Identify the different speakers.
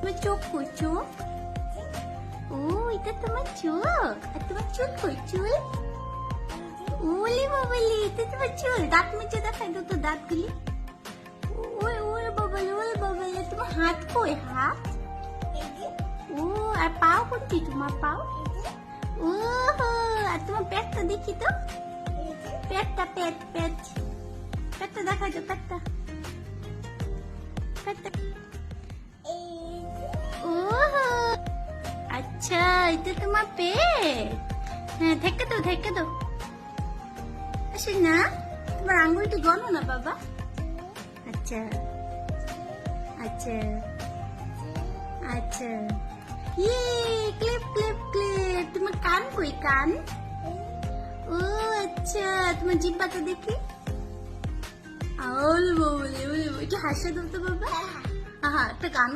Speaker 1: তোমার চোখ কই চোখ? ও এটা তোমার চোখ, আর তোমার চুল কই চুল? ওলে বাবালে এটা তোমার চুল। দাঁত মুছে দেখাই তো তো দাঁতগুলি। ওই ওরে বাবালে তোমার হাত কই হাত? ও আর পাও কোনটি তোমার পাও? ও আর তোমার পেটটা দেখি তো, পেটটা পেটটা দেখাই তো পেটটা। ও আচ্ছা এটা তোমার পেট। হ্যাঁ থেকে দাও আসে না, তোমার আঙ্গুলটি গনো না বাবা। আচ্ছা আচ্ছা আচ্ছা ইয়ে ক্লিপ তোমার কান কই কান? ও আচ্ছা তোমার জিহ্বাটা দেখি। আউল বলে একটু হাসে দাও তো বাবা। একটা গান